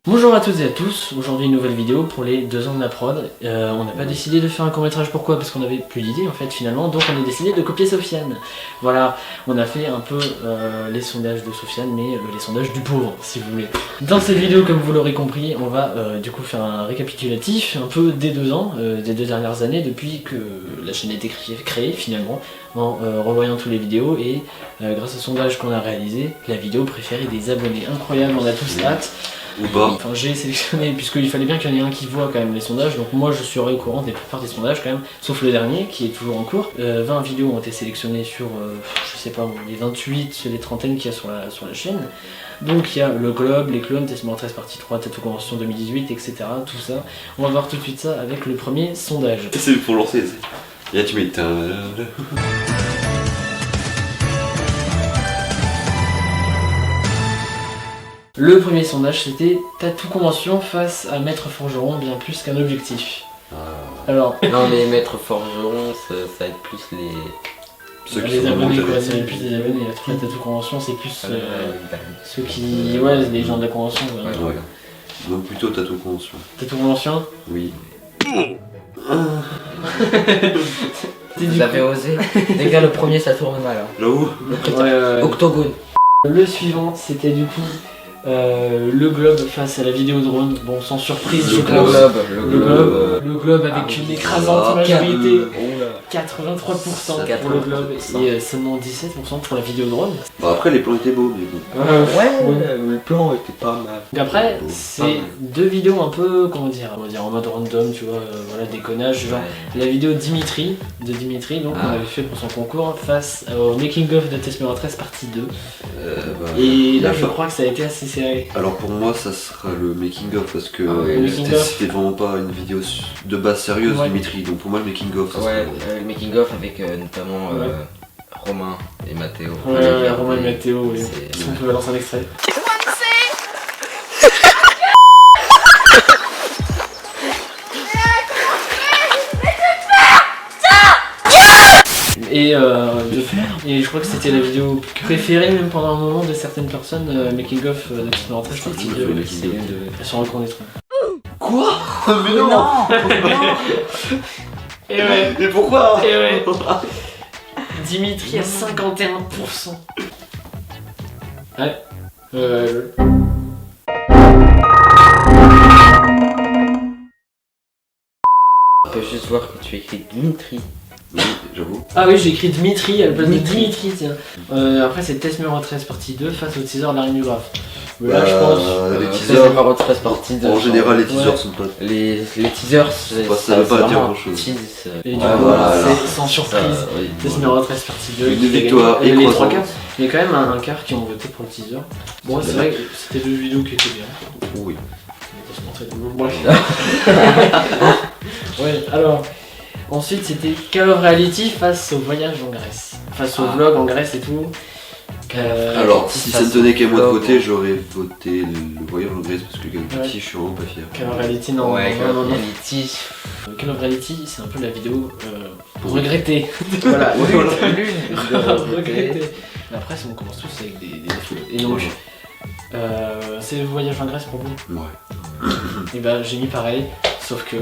Bonjour à toutes et à tous, aujourd'hui une nouvelle vidéo pour les 2 ans de la prod. On n'a pas décidé de faire un court-métrage, pourquoi? Parce qu'on avait plus d'idées en fait finalement, donc on a décidé de copier Sofiane. Voilà, on a fait un peu les sondages de Sofiane, mais les sondages du pauvre si vous voulez. Dans cette vidéo, comme vous l'aurez compris, on va du coup faire un récapitulatif un peu des 2 ans, des 2 dernières années, depuis que la chaîne a été créée finalement, en revoyant toutes les vidéos et grâce au sondage qu'on a réalisé, la vidéo préférée des abonnés. Incroyable, on a tous hâte. Ou pas. Enfin, j'ai sélectionné, puisqu'il fallait bien qu'il y en ait un qui voit quand même les sondages, donc moi je serai au courant des plupart des sondages quand même, sauf le dernier qui est toujours en cours. 20 vidéos ont été sélectionnées sur, je sais pas, les 28, les trentaines qu'il y a sur la chaîne. Donc il y a le Globe, les clones, Testament 13 partie 3, Tattoo Convention 2018, etc. Tout ça. On va voir tout de suite ça avec le premier sondage. C'est pour lancer. Là tu mets Le premier sondage, c'était Tattoo Convention face à Maître Forgeron, bien plus qu'un objectif. Alors, non, mais Maître Forgeron, ça va être plus ceux qui les sont abonnés, vraiment quoi, c'est plus les abonnés. La Tattoo Convention, c'est plus ceux qui. ouais, Ouais, les gens de la convention. Ouais. Ouais. Donc plutôt Tattoo Convention. Tattoo Convention. Oui. Vous avez osé. Les gars, le premier ça tourne mal. Hein. J'avoue. Octogone. Le suivant, c'était du coup le Globe face à la vidéo drone. Bon, sans surprise, je pense. Le Globe avec une écrasante majorité. 83% pour le Globe et seulement 17% pour la vidéo drone. Bon, après les plans étaient beaux, mais bon. Le plan était pas mal. Et après, c'est 2 vidéos un peu, comment dire, on va dire en mode random, tu vois, voilà, déconnage. Genre la vidéo de Dimitri, donc on avait fait pour son concours, face au making of de Testament 13 partie 2. Et là, je crois que ça a été assez serré. Alors pour moi, ça sera le making of parce que c'était vraiment pas une vidéo de base sérieuse, Dimitri. Donc pour moi, le making of. Le making of avec notamment Romain et Mathéo. Ouais, Romain et Mathéo, oui. Si on peut balancer un extrait. Et je crois que c'était la vidéo préférée même pendant un moment de certaines personnes, making of de Testament 13 partie 2. Elles sont reconnaître. Quoi? Mais non. Et ouais. Mais pourquoi? Et ouais. Dimitri à 51%. Ouais. On peut juste voir que tu écris Dimitri. Oui, j'avoue. Ah oui, j'ai écrit Dimitri à la place de Dimitri, tiens. Après, c'est Testament 13 partie 2 face au teaser d'Arène du Graphe. Là, je pense. Les teasers. Numéro 13 partie 2. En général, les teasers sont pas. Les teasers, ça veut pas dire grand chose. Et du coup, c'est sans surprise. Testament 13 partie 2. Une victoire et les 3 écrasante. quarts. Il y a quand même un quart qui ont voté pour le teaser. Bon, c'est vrai que c'était 2 vidéos qui étaient bien. Oui. Bref. Ouais, alors. Ensuite, c'était Call of Reality face au voyage en Grèce. Face au vlog en Grèce et tout. Alors, si ça ne tenait qu'à moi de voter, j'aurais voté le voyage en Grèce parce que le petit, je suis vraiment pas fier. Call of Reality, non. Call of Reality. Call of Reality, c'est un peu la vidéo pour regretter. Voilà, regretter. Après, on commence tous avec des défauts. Et donc, c'est le voyage en Grèce pour vous? Ouais. Et bah, j'ai mis pareil, sauf que.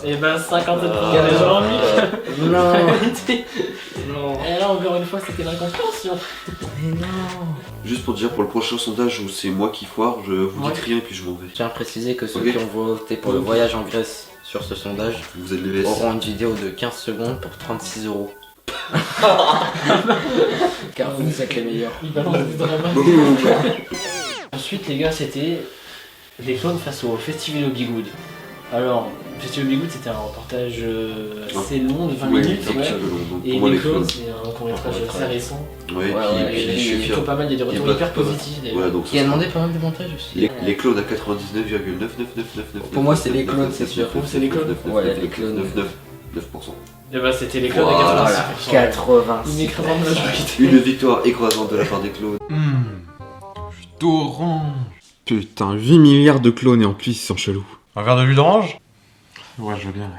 Et ben 50 des gens mis. Non. Et là encore une fois c'était l'incompréhension. Mais non. Juste pour dire, pour le prochain sondage où c'est moi qui foire, je vous dites rien et puis je m'en vais. Je tiens à préciser que ceux qui ont voté pour le voyage en Grèce sur ce sondage Vous êtes les auront une vidéo de 15 secondes pour 36 €. Car vous êtes les meilleurs. Il balance du drama. Ensuite les gars c'était les clones face au Festival of Bigoud. Alors, Festival of Bigoud c'était un reportage assez long de 20 minutes. Et les clones c'est un court-métrage assez récent. Ouais, et je suis plutôt pas mal, il y a des retours hyper positifs d'ailleurs. Qui a demandé pas mal de montage aussi. Les clones à 99,99999. Pour moi c'est les clones, c'est sûr. Pour vous c'est les clones? Ouais, les clones. 9%. Et bah c'était les clones à 86%. 86. Une écrasante majorité. Une victoire écrasante de la part des clones. D'orange. Putain, 8 milliards de clones et en plus ils sont chelous. Un verre de jus d'orange? Ouais, je veux bien,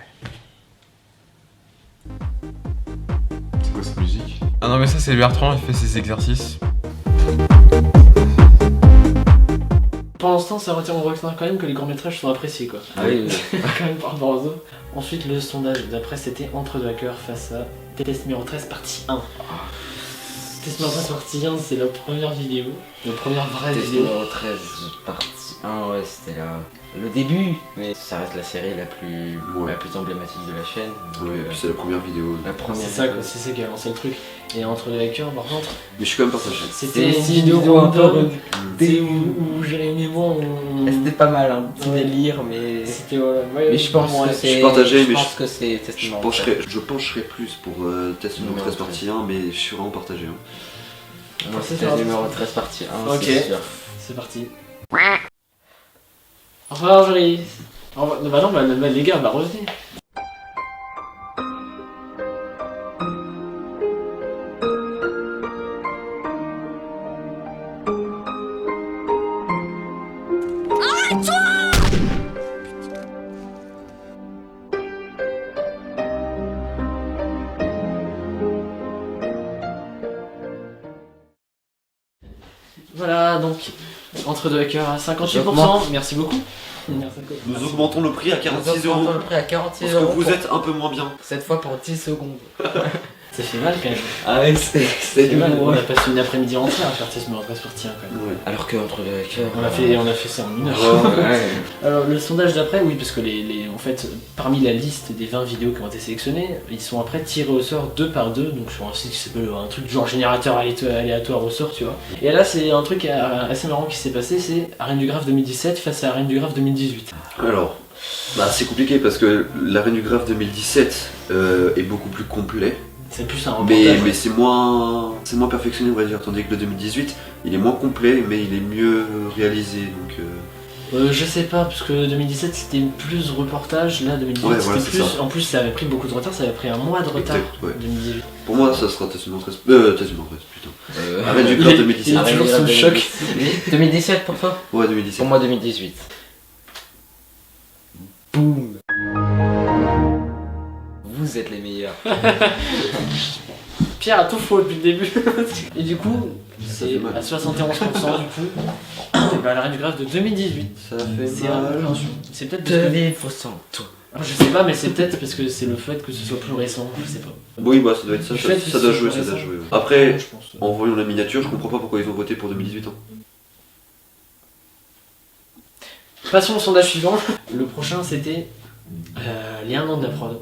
C'est quoi cette musique? Ah non mais ça c'est Bertrand, il fait ses exercices. Pour l'instant, ça retient on retient quand même que les courts-métrages sont appréciés quoi. Ah oui, Quand même par rapport aux autres. Ensuite, le sondage d'après c'était Entre deux hackers face à Test numéro 13 partie 1. Test numéro 13 partie 1, c'est la première vidéo. La première vraie Test vidéo. numéro 13, partie 1, ouais, c'était là. Le début, mais ça reste la série la plus emblématique de la chaîne. Ouais, et puis c'est la première vidéo. La première. C'est ça, quoi, c'est ça qui a lancé le truc. Et Entre deux hackers, par contre, Mais je suis quand même partagé. c'était une aussi une vidéo vidéo un un peu peu où Jérémy et moi C'était pas mal, un petit Ouais. délire, mais. C'était ouais, Mais je pense que c'est. Je suis partagé, mais je pense que c'est Test Je numéro pencherais plus pour test numéro 13 partie 1, mais je suis vraiment partagé. Hein. 13. Moi, c'est C'est Test ça. numéro 13 partie 1, Ok. c'est sûr. C'est parti. Au revoir Jérémy. Au revoir. Bah non, bah, les gars, bah revenez. Voilà, donc, Entre deux hackers à 58%, merci beaucoup. Merci beaucoup. Nous augmentons le prix à 46 On euros. augmente le prix à 46 Parce que euros. vous êtes un peu moins bien. Cette fois pour 10 secondes. Ça fait mal quand même. Ah ouais, c'est C'est mal, on a passé une après-midi entière à faire Test numéro 13 partie 1 quand même. Ouais. Alors que entre deux hackers. On a fait ça en une heure. Ouais. Alors le sondage d'après, oui, parce que en fait, parmi la liste des 20 vidéos qui ont été sélectionnées, ils sont après tirés au sort 2 par 2, donc sur un site qui s'appelle un truc genre générateur aléatoire au sort, tu vois. Et là, c'est un truc assez marrant qui s'est passé, c'est Arène du Graphe 2017 face à Arène du Graphe 2018. Alors, bah, c'est compliqué parce que l'Arène du Graphe 2017 est beaucoup plus complet. C'est plus un reportage. Mais c'est moins perfectionné, on va dire. Tandis que le 2018, il est moins complet, mais il est mieux réalisé. Donc, Je sais pas, parce que 2017 c'était plus reportage, là 2018 Ouais, voilà, c'était c'est plus. ça. En plus, ça avait pris beaucoup de retard, ça avait pris un mois de retard. Exact, ouais. 2018. Pour moi, ça sera Test numéro 13. Test numéro 13, putain. Arène du Il Graphe est- 2017. il est toujours sous le choc. 2017 pour toi? Ouais, 2017. Pour moi 2018. Boum. Vous êtes les meilleurs. Pierre a tout faux depuis le début. Et du coup, Ça c'est fait mal. à 71% du coup. Et bah l'Arène du Graphe de 2018. Ça fait C'est mal. C'est peut-être parce que. 2000%. Toi. Je sais pas, mais c'est peut-être parce que c'est le fait que ce soit plus récent, je sais pas. Oui, bah ça doit être ça. Du fait que Ça doit ce jouer, soit ça doit récent. jouer. Ouais. Après, Je pense. en voyant la miniature, je comprends pas pourquoi ils ont voté pour 2018. Hein. Passons au sondage suivant. Le prochain c'était les 1 an de la prod.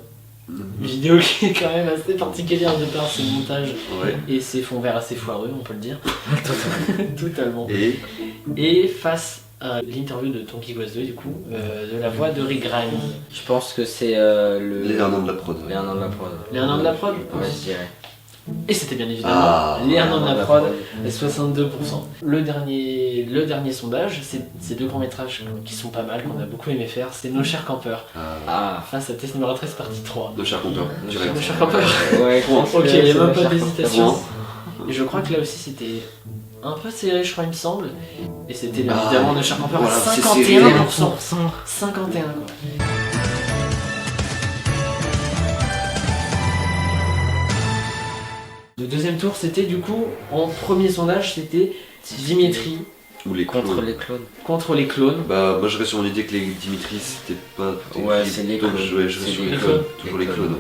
Une vidéo qui est quand même assez particulière de par ses montages Ouais. et ses fonds verts assez foireux, on peut le dire. Totalement. Et Et face à l'interview de Tonky Quest 2, du coup, de la voix de Rick Grimes. Je pense que c'est les 1 an de la prod. Les 1 an de la prod. Les 1 an de la prod Ouais, je dirais. Et c'était bien évidemment Ah, les 1 an de la prod, à 62%. Le dernier sondage, c'est ces deux courts-métrages qui sont pas mal, qu'on a beaucoup aimé faire, c'est Nos chers campeurs, Ah. face à Test numéro 13 partie 3. De cher compteur, direct. Nos chers campeurs. Ouais, Ok, il n'y a même pas Cher d'hésitation. Bon. Et je crois que là aussi c'était un peu serré, je crois, il me semble. Et c'était bien Ah, évidemment Nos chers campeurs voilà, à c'est 51%. serré. 51 quoi. Le deuxième tour, c'était du coup, en premier sondage, c'était Dimitri Ou les Contre clones. les clones. contre les clones. Bah, moi je reste sur mon idée que les Dimitri c'était pas. Ouais, c'est les Donc, clones. je reste C'est sur les les clones. clones. Toujours les clones.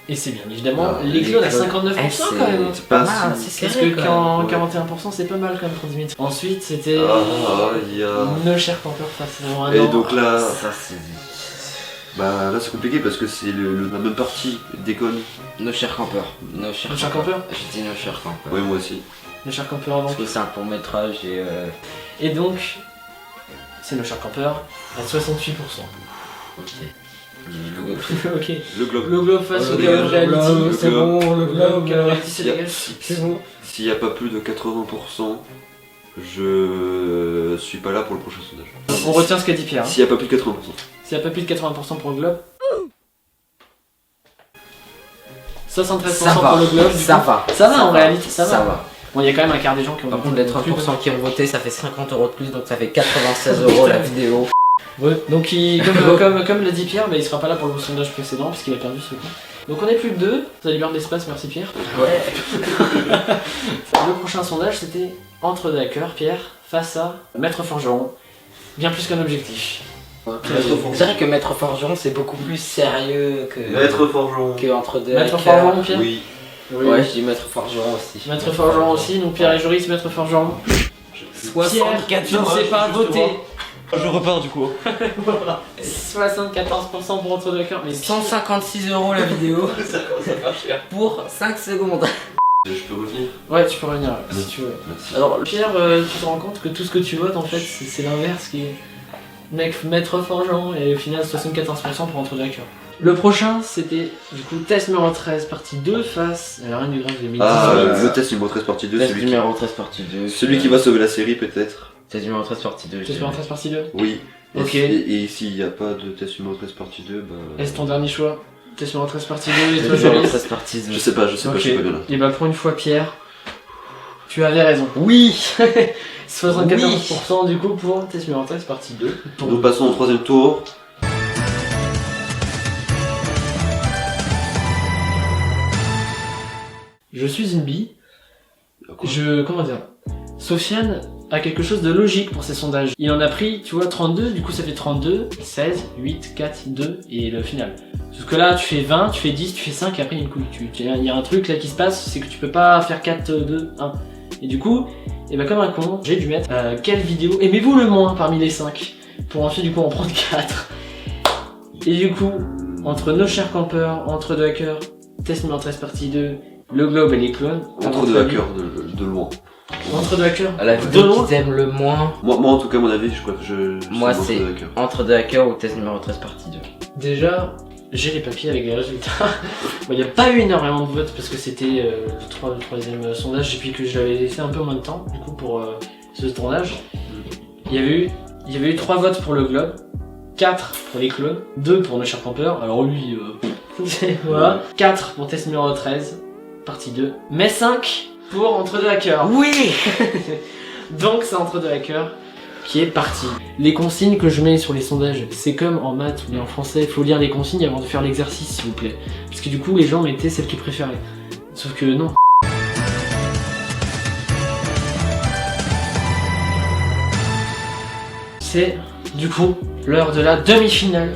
Et c'est bien évidemment Ah, les les clones à clones. 59% Eh, quand même. C'est pas mal, si- c'est Parce serré, que quand même. 41% c'est pas mal quand même pour Dimitri. Ensuite c'était Ah, il y a. Nos chers campeurs face à un Et an. donc là, Ça, c'est. bah là c'est compliqué parce que c'est la même partie déconne. Nos chers campeurs. Nos chers Nos chers campeurs. J'ai dit nos chers campeurs. Ouais, moi aussi. Nos chers campeurs avant. Parce que c'est un court métrage et. Et donc c'est Nos chers campeurs à 68%. Ok. Le logo. Ok. Le globe. Le globe face Oh, au le Gallo globe, Reality. c'est bon, le globe Gallo Reality c'est Si- légal. C'est bon. S'il n'y a pas plus de 80%, je suis pas là pour le prochain sondage. On retient ce qu'a dit Pierre. hein. S'il n'y a pas plus de 80%. S'il n'y a pas plus de 80% pour le globe. 73% Ça pour va. le globe. du Ça coup. va. Ça va, en réalité, ça va. Bon, il y a quand même un quart des gens qui ont Par voté contre, les plus. 30% qui ont voté, ça fait 50 € de plus, donc ça fait 96 € la vidéo. Ouais, donc comme l'a dit Pierre, bah, il sera pas là pour le sondage précédent puisqu'il a perdu ce coup. Donc on est plus que deux, ça libère de l'espace, merci Pierre. Ouais. Le prochain sondage c'était entre deux hackers, Pierre, face à Maître Forgeron. bien plus qu'un objectif. C'est vrai que Maître Forgeron c'est beaucoup plus sérieux que. Maître Forgeron. Que entre deux. Maître hackers. Forgeron, Pierre? Oui. Oui. Ouais, je dis Maître Forgeron aussi. Maître Forgeron aussi, donc Pierre et Joris, Maître Forgeron. Pierre, je ne sais pas voter. Je repars du coup. Voilà. 74% pour entre deux hackers, mais 156 € la vidéo pour 5 secondes. Je peux revenir. Ouais, tu peux revenir si tu veux. Merci. Alors, Pierre, tu te rends compte que tout ce que tu votes en fait, c'est l'inverse qui est. Maître Forgeron et au final 74% pour entre deux hackers. Le prochain, c'était du coup test numéro 13 partie 2 face à la Reine du Graphe 2018. Ah, le test numéro 13 partie 2, Test celui numéro 13 partie 2. celui qui va sauver la série peut-être. Test numéro 13 partie 2. Test numéro 13 partie 2. Oui. Et Ok. si- Et s'il n'y a pas de test numéro 13 partie 2, bah. Est-ce ton dernier choix? Test numéro 13 partie 2 et toi Test numéro Joris? 13 partie 2. Je sais pas, je suis pas bien là. Et bah pour une fois Pierre, tu avais raison. Oui. 74% du coup pour test numéro 13 partie 2. Nous passons au troisième tour. Je suis une bille. Quoi Comment dire? Sofiane a quelque chose de logique pour ses sondages. Il en a pris, tu vois, 32, du coup ça fait 32, 16, 8, 4, 2 et le final. Parce que là, tu fais 20, tu fais 10, tu fais 5 et après il y a une couille. Il y a un truc là qui se passe, c'est que tu peux pas faire 4, 2, 1. Et du coup, et bah comme un con, j'ai dû mettre quelle vidéo aimez-vous le moins parmi les 5 pour ensuite du coup en prendre 4. Et du coup, entre nos chers campeurs, entre deux hackers, test numéro 13 partie 2, le globe et les clones. Entre deux hackers de loin. Entre deux hackers. La De vidéo loin. qui t'aime le moins. Moi en tout cas, mon avis, je crois que je Moi, suis c'est entre deux hackers. entre deux hackers ou test numéro 13 partie 2. Déjà, j'ai les papiers avec les résultats. Il n'y a pas eu énormément de votes parce que c'était le troisième sondage et puis que je l'avais laissé un peu moins de temps du coup pour ce tournage. Il y avait eu 3 votes pour le globe, 4 pour les clones, 2 pour nos chers campeurs. Alors lui, voilà. 4 pour test numéro 13, partie 2, mais 5 pour entre deux hackers. Oui. Donc c'est entre deux hackers qui est parti. Les consignes que je mets sur les sondages, c'est comme en maths ou en français, il faut lire les consignes avant de faire l'exercice s'il vous plaît. Parce que du coup les gens mettaient celles qu'ils préféraient. Sauf que non. C'est du coup l'heure de la demi-finale.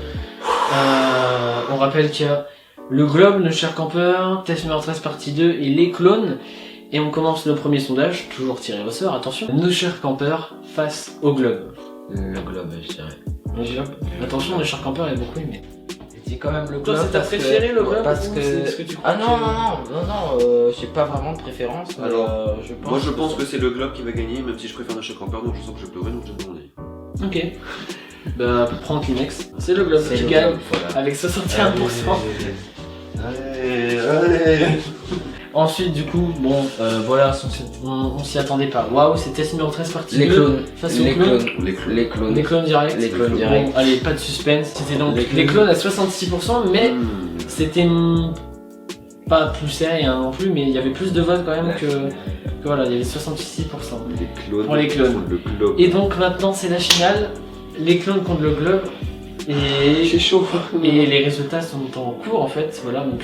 On rappelle qu'il y a le globe, le cher campeur, test numéro 13 partie 2 et les clones. Et on commence le premier sondage, toujours tiré au sort, attention. Nos chers campeurs face au globe. Le globe, je dirais. Le globe. Attention, nos chers campeurs, il y a beaucoup aimé. Je dis quand même le Toi, globe. c'est ta parce que- préférée, le globe, Parce ou que. c'est ce que tu crois Ah non, non, j'ai pas vraiment de préférence. Mais Alors, je pense. Moi je pense que c'est le globe qui va gagner, même si je préfère Nacha Camper, donc je sens que je pleurais, donc je donne mon avis. Ok. Bah, prends Kleenex. C'est le globe C'est qui le gagne globe, voilà. avec 61%. Allez. Ensuite, du coup, bon, voilà, on s'y attendait pas. Waouh, c'est test numéro 13 partie 2. Les clones. Face aux Les clones. clones. Les clones. Les clones. Les clones directs. Les clones Bon, directs. allez, pas de suspense. C'était donc Les les clones. clones à 66%, mais c'était pas plus serré hein, non plus, mais il y avait plus de votes quand même que voilà, il y avait 66%. Les clones. Pour les clones. contre le globe. Et donc maintenant c'est la finale, les clones contre le globe, et C'est chaud. et les résultats sont en cours en fait, voilà donc.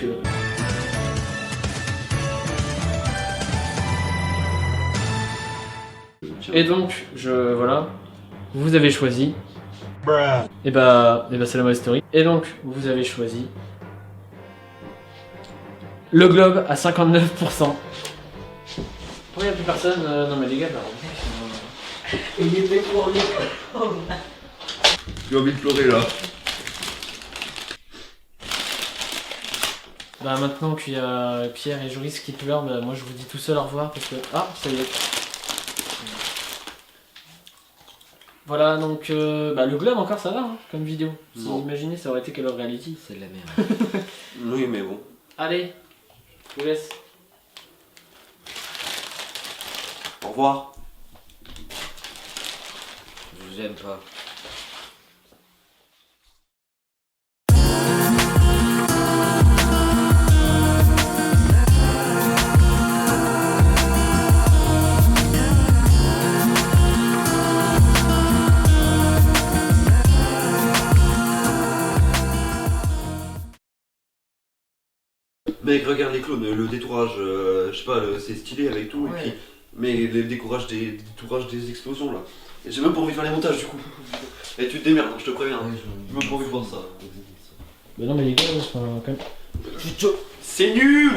Et donc voilà, vous avez choisi. Et bah c'est la mauvaise story. Et donc vous avez choisi le globe à 59%. Pourquoi il n'y a plus personne non mais les gars, bah, Il est fait pour lui. J'ai envie de pleurer là. bah maintenant qu'il y a Pierre et Joris qui pleurent, bah moi je vous dis tout seul au revoir parce que... Ah, ça y est. Voilà donc bah le globe encore ça va hein, comme vidéo. Si Non. vous imaginez ça aurait été quelle reality. C'est de la merde. Oui, mais bon. Allez, je vous laisse. Au revoir. Je vous aime pas. Mec, regarde les clones, le détourage, je sais pas, c'est stylé avec tout, Ouais. et puis Mais les décourages des explosions là. Et j'ai même pas envie de faire les montages du coup. Et tu te démerdes, je te préviens. J'ai même pas envie de voir ça. Bah non mais les gars, enfin, quand même. C'est nul!